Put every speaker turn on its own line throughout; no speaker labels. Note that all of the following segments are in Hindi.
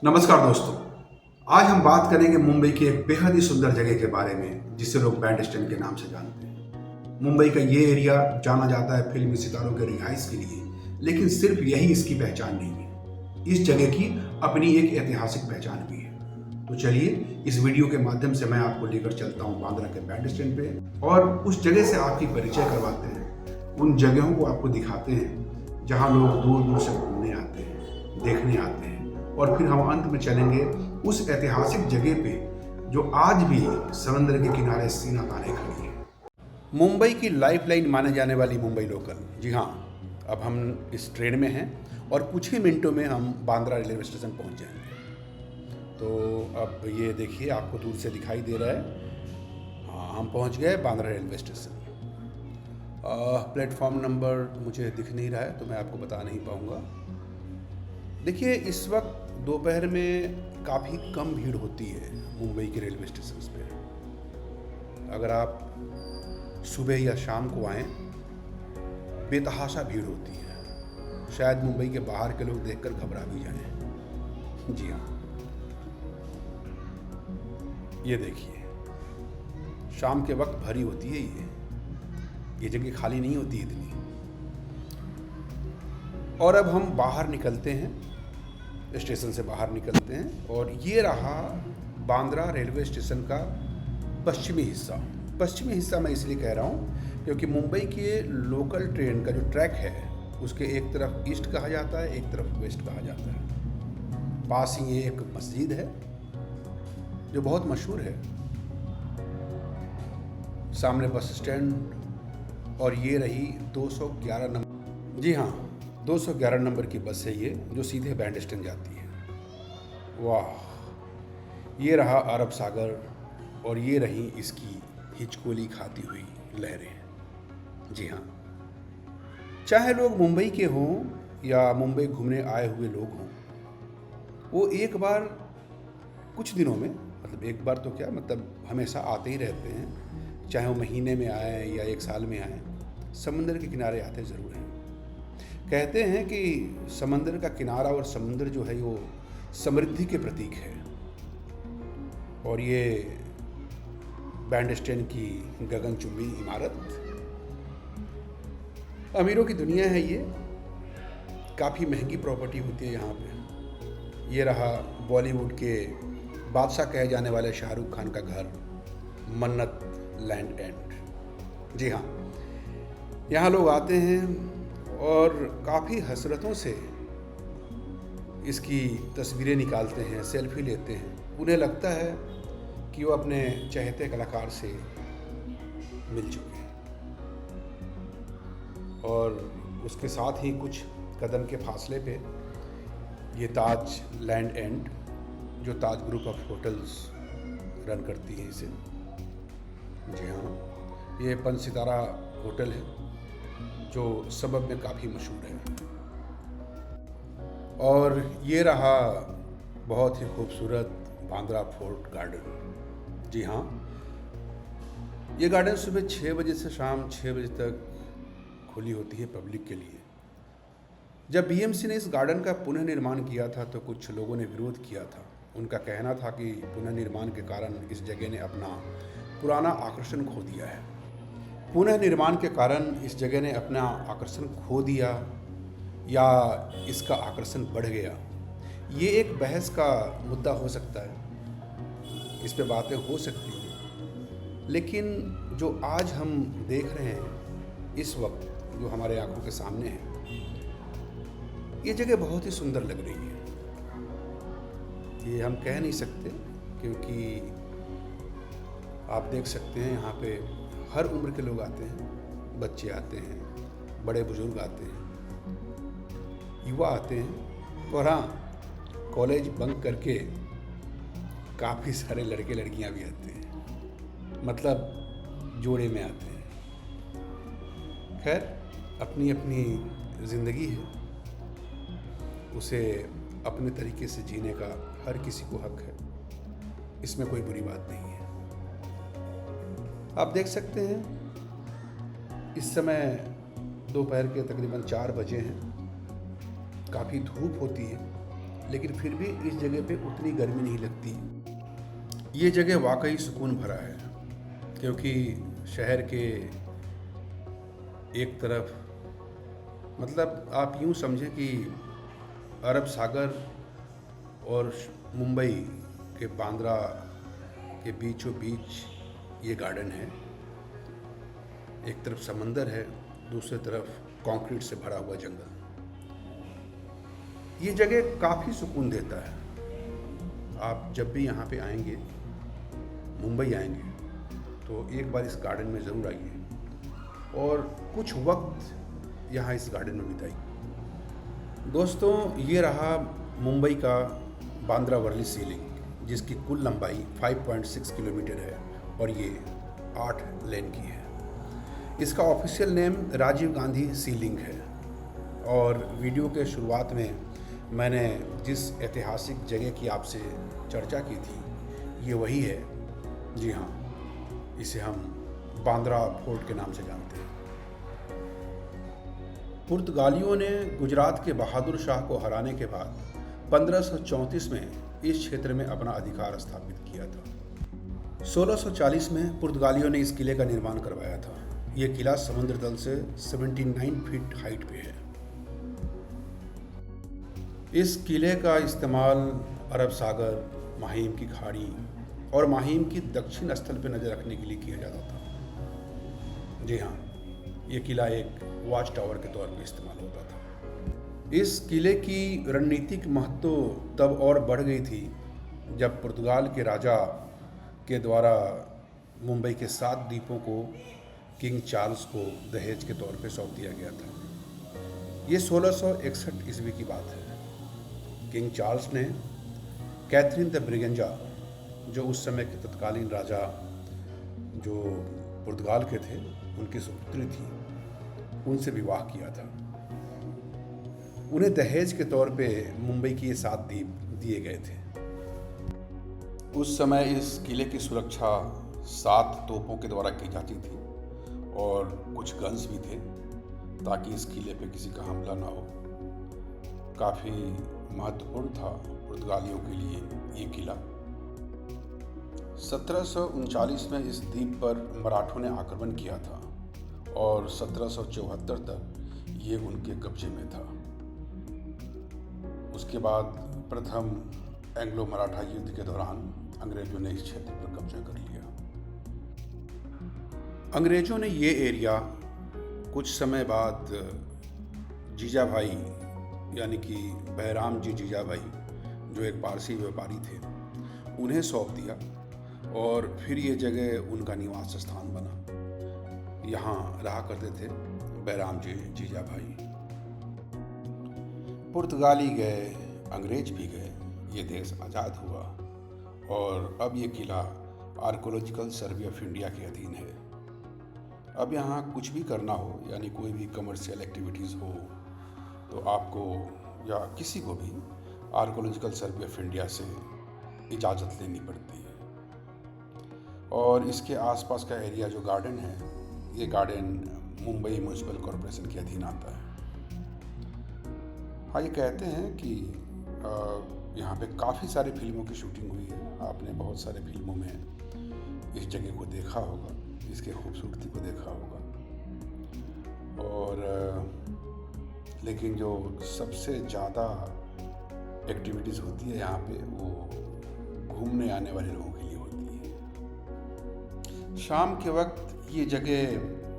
नमस्कार दोस्तों। आज हम बात करेंगे मुंबई की एक बेहद ही सुंदर जगह के बारे में जिसे लोग बैंड स्टैंड के नाम से जानते हैं। मुंबई का ये एरिया जाना जाता है फिल्मी सितारों के रिहाइश के लिए, लेकिन सिर्फ यही इसकी पहचान नहीं है। इस जगह की अपनी एक ऐतिहासिक पहचान भी है। तो चलिए इस वीडियो के माध्यम से मैं आपको लेकर चलता हूँ बांद्रा के बैंड स्टैंड पे और उस जगह से आपकी परिचय करवाते हैं। उन जगहों को आपको दिखाते हैं जहाँ लोग दूर दूर से घूमने आते हैं, देखने आते हैं, और फिर हम अंत में चलेंगे उस ऐतिहासिक जगह पे जो आज भी समंदर के किनारे सीना ताने खड़ी है। मुंबई की लाइफलाइन माने जाने वाली मुंबई लोकल। जी हाँ, अब हम इस ट्रेन में हैं और कुछ ही मिनटों में हम बांद्रा रेलवे स्टेशन पहुंच जाएंगे। तो अब ये देखिए, आपको दूर से दिखाई दे रहा है। हाँ, हम पहुंच गए Bandra railway station. Platform number मुझे दिख नहीं रहा है तो मैं आपको बता नहीं पाऊँगा। देखिए, इस वक्त दोपहर में काफ़ी कम भीड़ होती है मुंबई के रेलवे स्टेशन पे। अगर आप सुबह या शाम को आएँ, बेतहाशा भीड़ होती है। शायद मुंबई के बाहर के लोग देखकर घबरा भी जाएं। जी हाँ, ये देखिए, शाम के वक्त भरी होती है ये जगह खाली नहीं होती इतनी। और अब हम बाहर निकलते हैं, स्टेशन से बाहर निकलते हैं और ये रहा बांद्रा रेलवे स्टेशन का पश्चिमी हिस्सा। पश्चिमी हिस्सा मैं इसलिए कह रहा हूँ क्योंकि मुंबई के लोकल ट्रेन का जो ट्रैक है उसके एक तरफ ईस्ट कहा जाता है, एक तरफ वेस्ट कहा जाता है। पास ही ये एक मस्जिद है जो बहुत मशहूर है, सामने बस स्टैंड, और ये रही 211 नंबर। जी हाँ, 211 नंबर की बस है ये जो सीधे बैंड स्टैंड जाती है। वाह, ये रहा अरब सागर और ये रही इसकी हिचकोली खाती हुई लहरें। जी हाँ, चाहे लोग मुंबई के हों या मुंबई घूमने आए हुए लोग हों, वो एक बार कुछ दिनों में, मतलब एक बार तो क्या, मतलब हमेशा आते ही रहते हैं। चाहे वो महीने में आए या एक साल में आए, समंदर के किनारे आते ज़रूर हैं। कहते हैं कि समंदर का किनारा और समुंदर जो है वो समृद्धि के प्रतीक है, और ये बैंड स्टैंड की गगनचुंबी इमारत अमीरों की दुनिया है। ये काफ़ी महंगी प्रॉपर्टी होती है यहाँ पे। ये रहा बॉलीवुड के बादशाह कहे जाने वाले शाहरुख खान का घर, मन्नत लैंड एंड। जी हाँ, यहाँ लोग आते हैं और काफ़ी हसरतों से इसकी तस्वीरें निकालते हैं, सेल्फी लेते हैं। उन्हें लगता है कि वो अपने चहेते कलाकार से मिल चुके हैं। और उसके साथ ही कुछ कदम के फासले पे ये ताज लैंड एंड, जो ताज ग्रुप ऑफ होटल्स रन करती है इसे। जी हाँ, ये 5 सितारा होटल है जो सबब में काफ़ी मशहूर है। और ये रहा बहुत ही खूबसूरत बांद्रा फोर्ट गार्डन। जी हाँ, ये गार्डन सुबह 6 बजे से शाम 6 बजे तक खुली होती है पब्लिक के लिए। जब बीएमसी ने इस गार्डन का पुनर्निर्माण किया था तो कुछ लोगों ने विरोध किया था। उनका कहना था कि पुनर्निर्माण के कारण इस जगह ने अपना पुराना आकर्षण खो दिया है। पुनर्निर्माण के कारण इस जगह ने अपना आकर्षण खो दिया या इसका आकर्षण बढ़ गया, ये एक बहस का मुद्दा हो सकता है। इस पे बातें हो सकती हैं, लेकिन जो आज हम देख रहे हैं इस वक्त, जो हमारे आंखों के सामने है, ये जगह बहुत ही सुंदर लग रही है। ये हम कह नहीं सकते क्योंकि आप देख सकते हैं यहाँ पे हर उम्र के लोग आते हैं, बच्चे आते हैं, बड़े बुजुर्ग आते हैं, युवा आते हैं, और हाँ, कॉलेज बंक करके काफ़ी सारे लड़के लड़कियाँ भी आते हैं, मतलब जोड़े में आते हैं। खैर, अपनी अपनी ज़िंदगी है, उसे अपने तरीके से जीने का हर किसी को हक है, इसमें कोई बुरी बात नहीं है। आप देख सकते हैं इस समय दोपहर के तकरीबन 4 बजे हैं। काफ़ी धूप होती है, लेकिन फिर भी इस जगह पे उतनी गर्मी नहीं लगती। ये जगह वाकई सुकून भरा है, क्योंकि शहर के एक तरफ, मतलब आप यूँ समझें कि अरब सागर और मुंबई के बांद्रा के बीचों बीच ये गार्डन है। एक तरफ समंदर है, दूसरी तरफ कंक्रीट से भरा हुआ जंगल। ये जगह काफ़ी सुकून देता है। आप जब भी यहाँ पे आएंगे, मुंबई आएंगे, तो एक बार इस गार्डन में ज़रूर आइए और कुछ वक्त यहाँ इस गार्डन में बिताइए। दोस्तों, ये रहा मुंबई का बांद्रा वर्ली सी लिंक, जिसकी कुल लंबाई 5.6 किलोमीटर है और ये 8 लेन की है। इसका ऑफिशियल नेम राजीव गांधी सी लिंक है। और वीडियो के शुरुआत में मैंने जिस ऐतिहासिक जगह की आपसे चर्चा की थी, ये वही है। जी हाँ, इसे हम बांद्रा फोर्ट के नाम से जानते हैं। पुर्तगालियों ने गुजरात के बहादुर शाह को हराने के बाद 1534 में इस क्षेत्र में अपना अधिकार स्थापित किया था। 1640 में पुर्तगालियों ने इस किले का निर्माण करवाया था। यह किला समुद्र तल से 79 फीट हाइट पे है। इस किले का इस्तेमाल अरब सागर, माहिम की खाड़ी और माहिम की दक्षिण स्थल पर नज़र रखने के लिए किया जाता था। जी हाँ, ये किला एक वॉच टावर के तौर पर इस्तेमाल होता था। इस किले की रणनीतिक महत्व तब और बढ़ गई थी जब पुर्तगाल के राजा के द्वारा मुंबई के 7 द्वीपों को किंग चार्ल्स को दहेज के तौर पर सौंप दिया गया था। ये 1661 ईस्वी की बात है। किंग चार्ल्स ने कैथरीन द ब्रिगेंजा, जो उस समय के तत्कालीन राजा जो पुर्तगाल के थे, उनकी सुपुत्री थी, उनसे विवाह किया था। उन्हें दहेज के तौर पे मुंबई के ये 7 द्वीप दिए गए थे। उस समय इस किले की सुरक्षा 7 तोपों के द्वारा की जाती थी और कुछ गन्स भी थे, ताकि इस किले पे किसी का हमला ना हो। काफ़ी महत्वपूर्ण था पुर्तगालियों के लिए ये किला। 1739 में इस द्वीप पर मराठों ने आक्रमण किया था और 1774 तक ये उनके कब्जे में था। उसके बाद प्रथम एंग्लो मराठा युद्ध के दौरान अंग्रेजों ने इस क्षेत्र पर कब्जा कर लिया। अंग्रेजों ने ये एरिया कुछ समय बाद जीजाभाई, यानी कि बैराम जी जीजाभाई, जो एक पारसी व्यापारी थे, उन्हें सौंप दिया और फिर ये जगह उनका निवास स्थान बना। यहाँ रहा करते थे बैराम जी जीजाभाई। पुर्तगाली गए, अंग्रेज भी गए, ये देश आज़ाद हुआ और अब ये किला आर्कोलॉजिकल सर्वे ऑफ इंडिया के अधीन है। अब यहाँ कुछ भी करना हो, यानी कोई भी कमर्शियल एक्टिविटीज़ हो, तो आपको या किसी को भी आर्कोलॉजिकल सर्वे ऑफ इंडिया से इजाज़त लेनी पड़ती है। और इसके आसपास का एरिया जो गार्डन है, ये गार्डन मुंबई म्यूनिसिपल कॉरपोरेशन के अधीन आता है। हाँ, ये कहते हैं कि यहाँ पे काफ़ी सारी फिल्मों की शूटिंग हुई है। आपने बहुत सारे फिल्मों में इस जगह को देखा होगा, इसके खूबसूरती को देखा होगा। और लेकिन जो सबसे ज़्यादा एक्टिविटीज़ होती है यहाँ पे, वो घूमने आने वाले लोगों के लिए होती है। शाम के वक्त ये जगह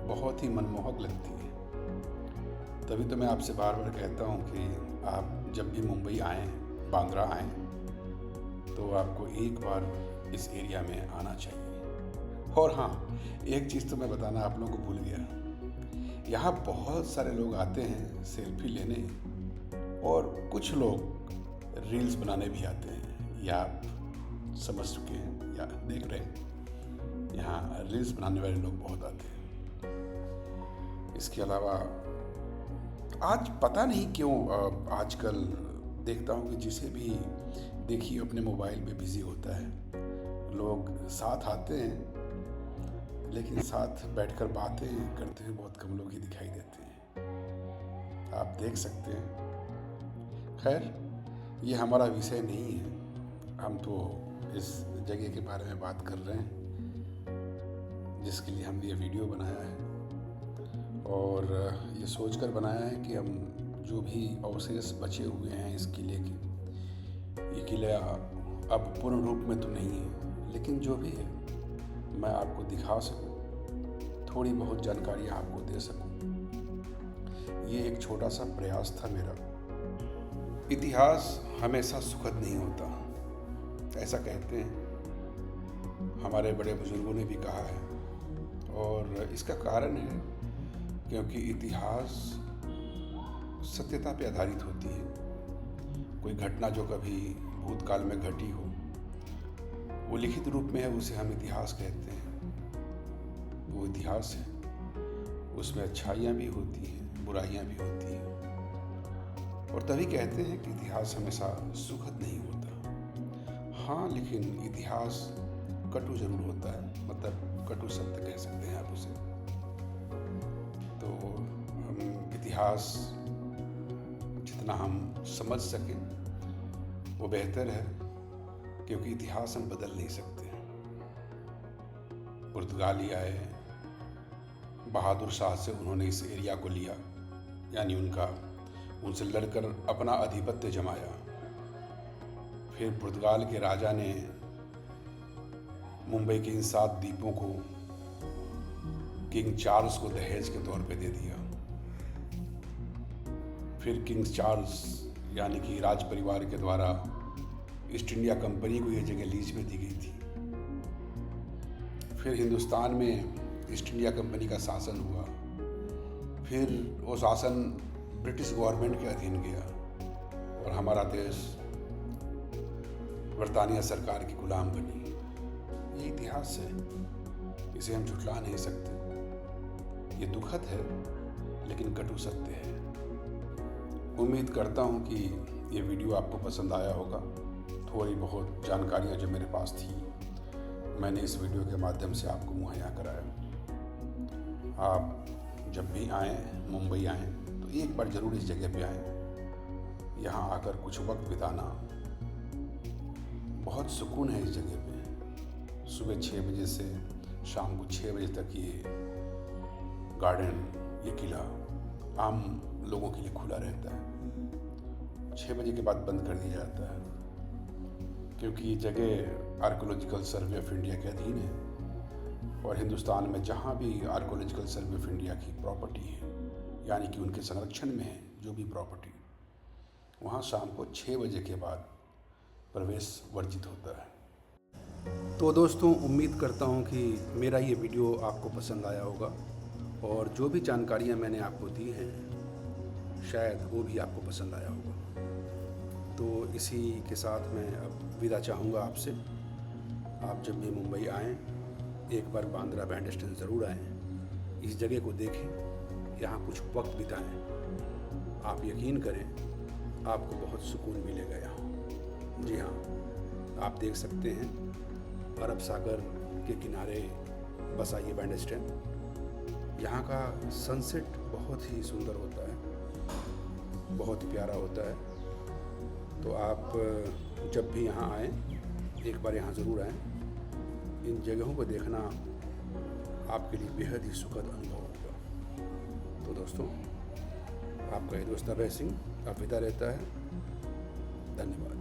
बहुत ही मनमोहक लगती है। तभी तो मैं आपसे बार बार कहता हूँ कि आप जब भी मुंबई आएँ, बांद्रा आएँ, तो आपको एक बार इस एरिया में आना चाहिए। और हाँ, एक चीज़ तो मैं बताना आप लोगों को भूल गया, यहाँ बहुत सारे लोग आते हैं सेल्फी लेने, और कुछ लोग रील्स बनाने भी आते हैं। या आप समझ चुके हैं या देख रहे हैं, यहाँ रील्स बनाने वाले लोग बहुत आते हैं। इसके अलावा आज पता नहीं क्यों आजकल देखता हूँ कि जिसे भी देखिए अपने मोबाइल पे बिजी होता है। लोग साथ आते हैं, लेकिन साथ बैठकर बातें करते हुए बहुत कम लोग ही दिखाई देते हैं। आप देख सकते हैं। खैर, ये हमारा विषय नहीं है। हम तो इस जगह के बारे में बात कर रहे हैं जिसके लिए हमने ये वीडियो बनाया है, और ये सोचकर बनाया है कि हम जो भी अवशेष बचे हुए हैं इस किले के, ये किला अब पूर्ण रूप में तो नहीं है, लेकिन जो भी है मैं आपको दिखा सकूं, थोड़ी बहुत जानकारी आपको दे सकूं। ये एक छोटा सा प्रयास था मेरा। इतिहास हमेशा सुखद नहीं होता, ऐसा कहते हैं, हमारे बड़े बुजुर्गों ने भी कहा है। और इसका कारण है क्योंकि इतिहास सत्यता पे आधारित होती है। कोई घटना जो कभी भूतकाल में घटी हो, वो लिखित रूप में है, उसे हम इतिहास कहते हैं। वो इतिहास है, उसमें अच्छाइयाँ भी होती हैं, बुराइयाँ भी होती हैं, और तभी कहते हैं कि इतिहास हमेशा सुखद नहीं होता। हाँ, लेकिन इतिहास कटु जरूर होता है, मतलब कटु सत्य कह सकते हैं आप उसे। तो हम इतिहास जितना हम समझ सकें वो बेहतर है, क्योंकि इतिहास हम बदल नहीं सकते। पुर्तगाली आए, बहादुर शाह से उन्होंने इस एरिया को लिया, यानी उनसे लड़कर अपना आधिपत्य जमाया। फिर पुर्तगाल के राजा ने मुंबई के इन 7 द्वीपों को किंग चार्ल्स को दहेज के तौर पे दे दिया। फिर किंग चार्ल्स यानी कि राज परिवार के द्वारा ईस्ट इंडिया कंपनी को ये जगह लीज पे दी गई थी। फिर हिंदुस्तान में ईस्ट इंडिया कंपनी का शासन हुआ। फिर वो शासन ब्रिटिश गवर्नमेंट के अधीन गया और हमारा देश बरतानिया सरकार की गुलाम बनी। ये इतिहास है, इसे हम झुठला नहीं सकते। ये दुखद है, लेकिन कटु सत्य है। उम्मीद करता हूँ कि ये वीडियो आपको पसंद आया होगा। थोड़ी बहुत जानकारियाँ जो मेरे पास थी, मैंने इस वीडियो के माध्यम से आपको मुहैया कराया। आप जब भी आएँ, मुंबई आएँ, तो एक बार ज़रूर इस जगह पे आएँ। यहाँ आकर कुछ वक्त बिताना बहुत सुकून है इस जगह पे। सुबह 6 बजे से शाम को 6 बजे तक ये गार्डन, ये किला आम लोगों के लिए खुला रहता है। 6 बजे के बाद बंद कर दिया जाता है, क्योंकि ये जगह आर्कोलॉजिकल सर्वे ऑफ इंडिया के अधीन है, और हिंदुस्तान में जहाँ भी आर्कोलॉजिकल सर्वे ऑफ इंडिया की प्रॉपर्टी है, यानी कि उनके संरक्षण में है जो भी प्रॉपर्टी, वहाँ शाम को 6 बजे के बाद प्रवेश वर्जित होता है। तो दोस्तों, उम्मीद करता हूँ कि मेरा ये वीडियो आपको पसंद आया होगा, और जो भी जानकारियाँ मैंने आपको दी हैं शायद वो भी आपको पसंद आया होगा। तो इसी के साथ मैं अब विदा चाहूँगा आपसे। आप जब भी मुंबई आएँ, एक बार बांद्रा बैंड स्टैंड ज़रूर आएँ, इस जगह को देखें, यहाँ कुछ वक्त बिताएं। आप यकीन करें, आपको बहुत सुकून मिलेगा यहाँ। जी हाँ, आप देख सकते हैं अरब सागर के किनारे बसा ये बैंड स्टैंड। यहाँ का सनसेट बहुत ही सुंदर होता है, बहुत ही प्यारा होता है। तो आप जब भी यहाँ आएँ, एक बार यहाँ ज़रूर आएँ। इन जगहों को देखना आपके लिए बेहद ही सुखद अनुभव होगा। तो दोस्तों, आपका ये दोस्त अभय सिंह अब विदा रहता है। धन्यवाद।